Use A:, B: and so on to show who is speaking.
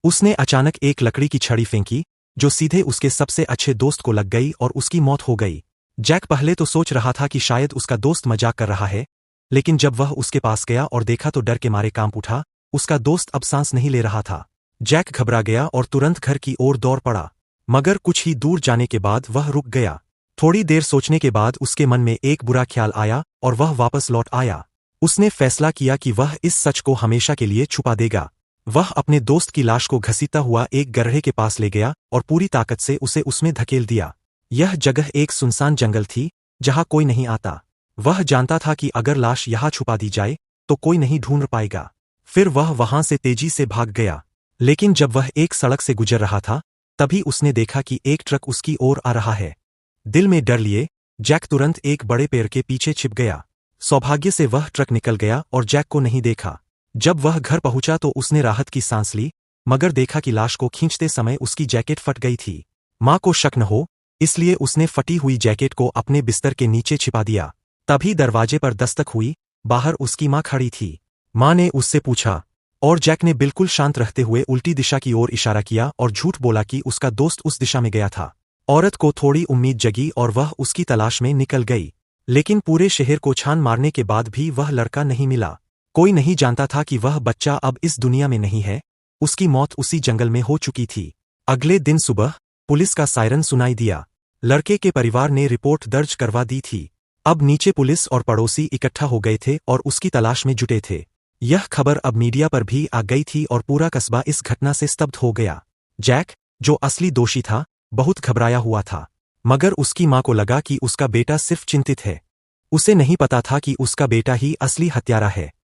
A: उसने अचानक एक लकड़ी की छड़ी फेंकी, जो सीधे उसके सबसे अच्छे दोस्त को लग गई और उसकी मौत हो गई। जैक पहले तो सोच रहा था कि शायद उसका दोस्त मजाक कर रहा है, लेकिन जब वह उसके पास गया और देखा तो डर के मारे कांप उठा। उसका दोस्त अब सांस नहीं ले रहा था। जैक घबरा गया और तुरंत घर की ओर दौड़ पड़ा, मगर कुछ ही दूर जाने के बाद वह रुक गया। थोड़ी देर सोचने के बाद उसके मन में एक बुरा ख्याल आया और वह वापस लौट आया। उसने फैसला किया कि वह इस सच को हमेशा के लिए छुपा देगा। वह अपने दोस्त की लाश को घसीटता हुआ एक गड्ढे के पास ले गया और पूरी ताकत से उसे उसमें धकेल दिया। यह जगह एक सुनसान जंगल थी, जहां कोई नहीं आता। वह जानता था कि अगर लाश यहां छुपा दी जाए तो कोई नहीं ढूंढ पाएगा। फिर वह वहां से तेजी से भाग गया, लेकिन जब वह एक सड़क से गुजर रहा था, तभी उसने देखा कि एक ट्रक उसकी ओर आ रहा है। दिल में डर लिए जैक तुरंत एक बड़े पेड़ के पीछे छिप गया। सौभाग्य से वह ट्रक निकल गया और जैक को नहीं देखा। जब वह घर पहुंचा तो उसने राहत की सांस ली, मगर देखा कि लाश को खींचते समय उसकी जैकेट फट गई थी। मां को शक न हो, इसलिए उसने फटी हुई जैकेट को अपने बिस्तर के नीचे छिपा दिया। तभी दरवाजे पर दस्तक हुई। बाहर उसकी मां खड़ी थी। मां ने उससे पूछा, और जैक ने बिल्कुल शांत रहते हुए उल्टी दिशा की ओर इशारा किया और झूठ बोला कि उसका दोस्त उस दिशा में गया था। औरत को थोड़ी उम्मीद जगी और वह उसकी तलाश में निकल गई, लेकिन पूरे शहर को छान मारने के बाद भी वह लड़का नहीं मिला। कोई नहीं जानता था कि वह बच्चा अब इस दुनिया में नहीं है। उसकी मौत उसी जंगल में हो चुकी थी। अगले दिन सुबह पुलिस का सायरन सुनाई दिया। लड़के के परिवार ने रिपोर्ट दर्ज करवा दी थी। अब नीचे पुलिस और पड़ोसी इकट्ठा हो गए थे और उसकी तलाश में जुटे थे। यह खबर अब मीडिया पर भी आ गई थी और पूरा कस्बा इस घटना से स्तब्ध हो गया। जैक, जो असली दोषी था, बहुत घबराया हुआ था, मगर उसकी मां को लगा कि उसका बेटा सिर्फ चिंतित है। उसे नहीं पता था कि उसका बेटा ही असली हत्यारा है।